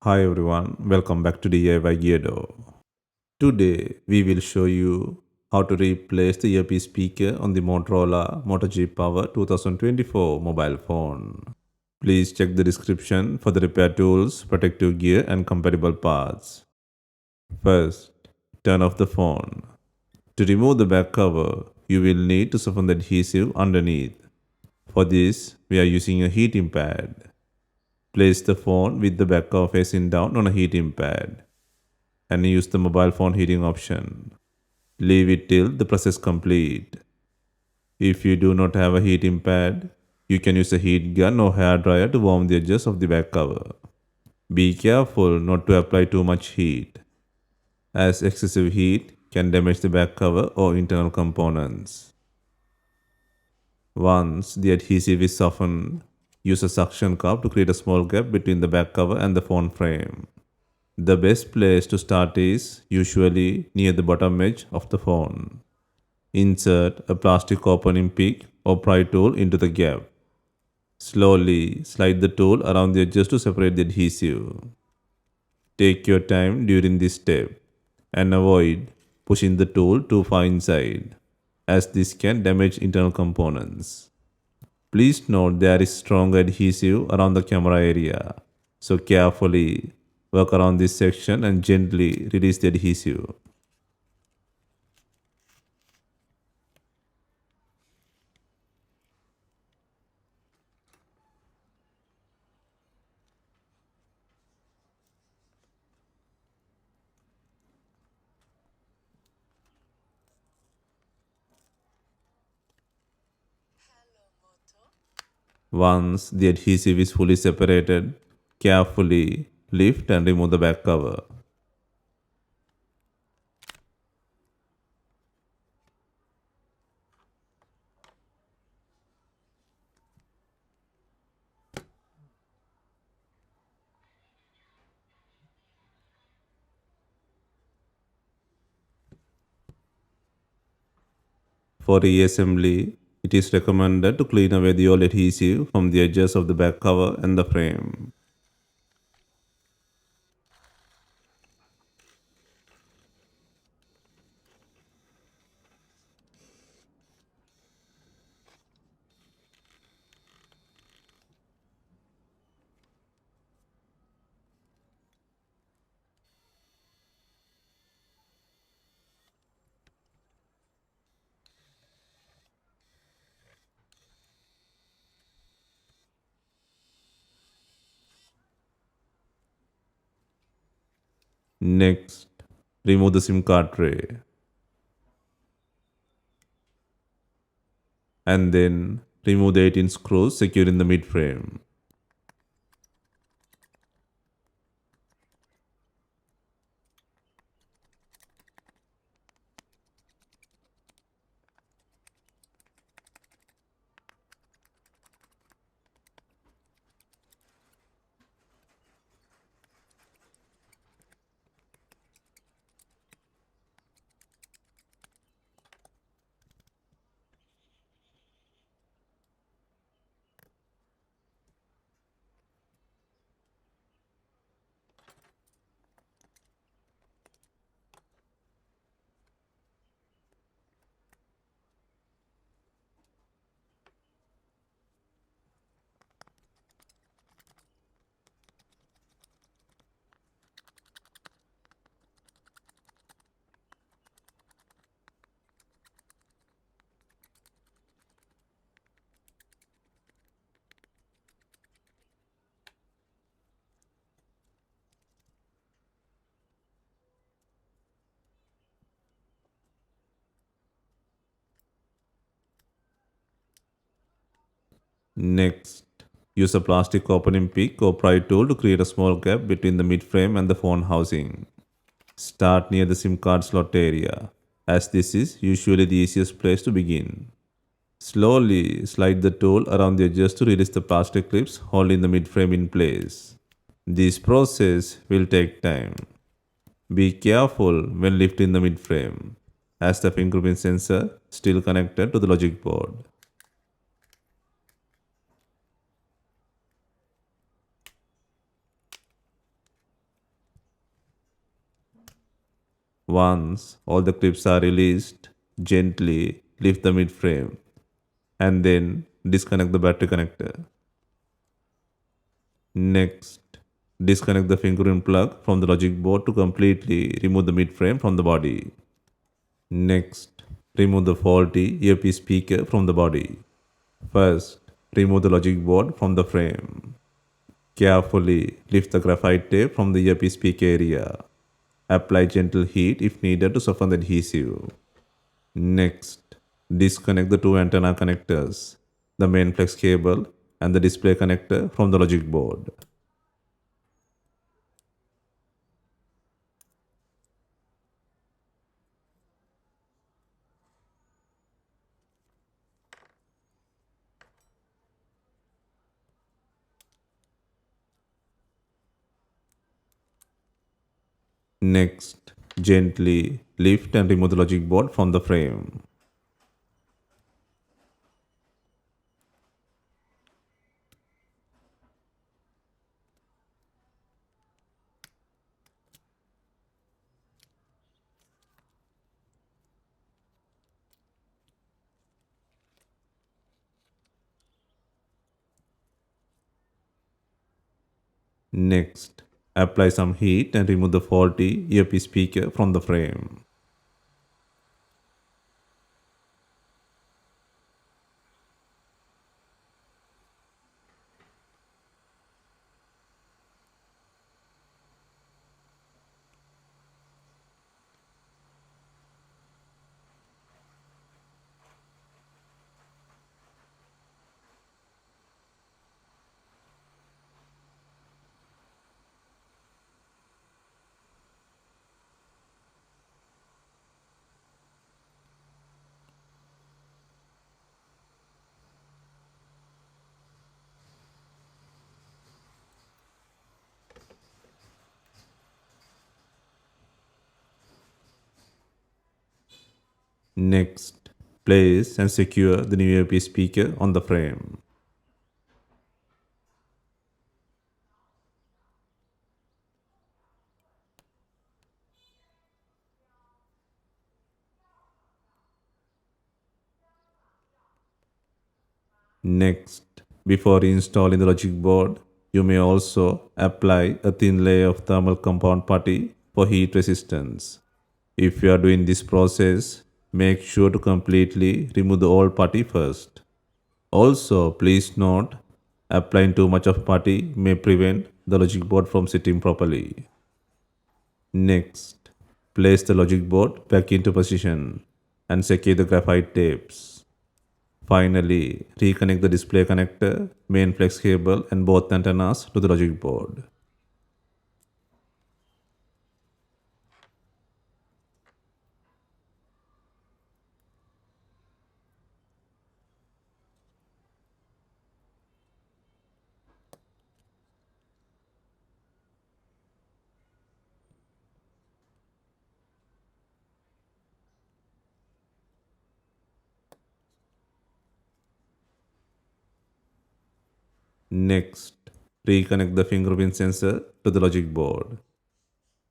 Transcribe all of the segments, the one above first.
Hi everyone, welcome back to DIY Geardo. Today we will show you how to replace the earpiece speaker on the Motorola Moto G Power 2024 mobile phone. Please check the description for the repair tools, protective gear and compatible parts. First, turn off the phone. To remove the back cover, you will need to soften the adhesive underneath. For this, we are using a heating pad. Place the phone with the back cover facing down on a heating pad and use the mobile phone heating option. Leave it till the process complete. If you do not have a heating pad, you can use a heat gun or hair dryer to warm the edges of the back cover. Be careful not to apply too much heat, as excessive heat can damage the back cover or internal components. Once the adhesive is softened, use a suction cup to create a small gap between the back cover and the phone frame. The best place to start is usually near the bottom edge of the phone. Insert a plastic opening pick or pry tool into the gap. Slowly slide the tool around the edges to separate the adhesive. Take your time during this step and avoid pushing the tool too far inside, as this can damage internal components. Please note there is strong adhesive around the camera area, so carefully work around this section and gently release the adhesive. Once the adhesive is fully separated, carefully lift and remove the back cover. For reassembly, it is recommended to clean away the old adhesive from the edges of the back cover and the frame. Next, remove the SIM card tray and then remove the 18 screws securing the mid frame. Next, use a plastic opening pick or pry tool to create a small gap between the mid frame and the phone housing. Start near the SIM card slot area, as this is usually the easiest place to begin. Slowly slide the tool around the edges to release the plastic clips holding the mid frame in place. This process will take time. Be careful when lifting the mid frame, as the fingerprint sensor still connected to the logic board. Once all the clips are released, gently lift the mid frame and then disconnect the battery connector. Next, disconnect the fingerprint plug from the logic board to completely remove the mid frame from the body. Next, remove the faulty earpiece speaker from the body. First, remove the logic board from the frame. Carefully lift the graphite tape from the earpiece speaker area. Apply gentle heat if needed to soften the adhesive. Next, disconnect the two antenna connectors, the main flex cable and the display connector from the logic board. Next, gently lift and remove the logic board from the frame. Next, apply some heat and remove the faulty earpiece speaker from the frame. Next, place and secure the new earpiece speaker on the frame. Next, before installing the logic board, you may also apply a thin layer of thermal compound putty for heat resistance. If you are doing this process, make sure to completely remove the old putty first. Also, please note, applying too much of putty may prevent the logic board from sitting properly. Next, place the logic board back into position and secure the graphite tapes. Finally, reconnect the display connector, main flex cable and both antennas to the logic board. Next, reconnect the fingerprint sensor to the logic board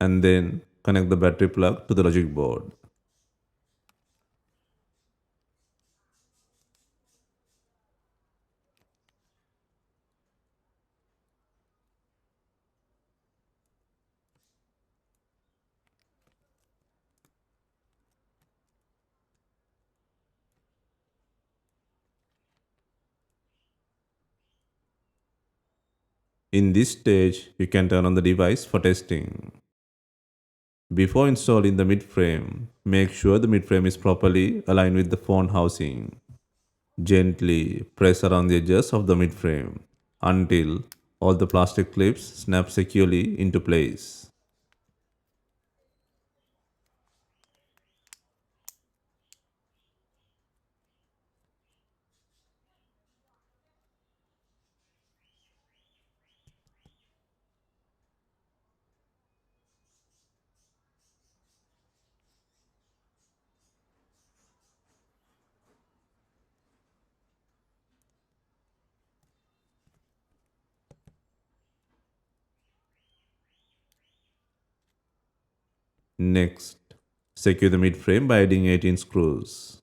and then connect the battery plug to the logic board. In this stage, you can turn on the device for testing. Before installing the mid-frame, make sure the mid-frame is properly aligned with the phone housing. Gently press around the edges of the mid-frame until all the plastic clips snap securely into place. Next, Secure the mid frame by adding 18 screws.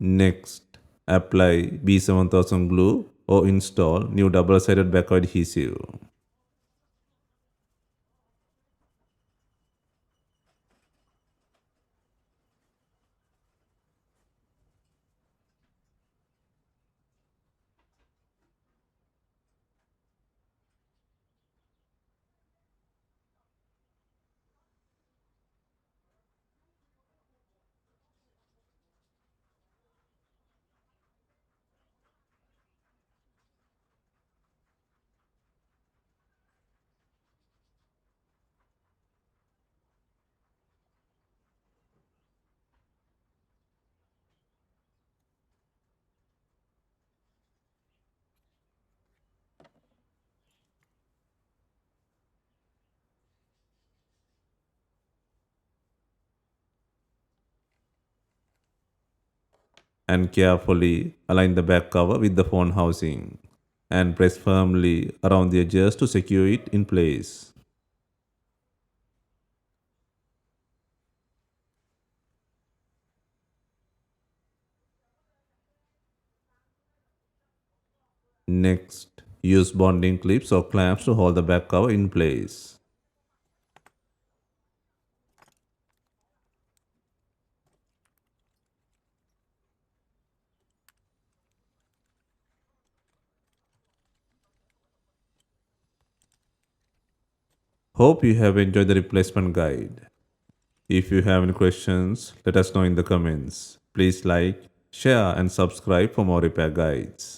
Next, apply B7000 glue or install new double-sided backer adhesive. And carefully align the back cover with the phone housing and press firmly around the edges to secure it in place. Next, use bonding clips or clamps to hold the back cover in place. Hope you have enjoyed the replacement guide. If you have any questions, let us know in the comments. Please like, share and subscribe for more repair guides.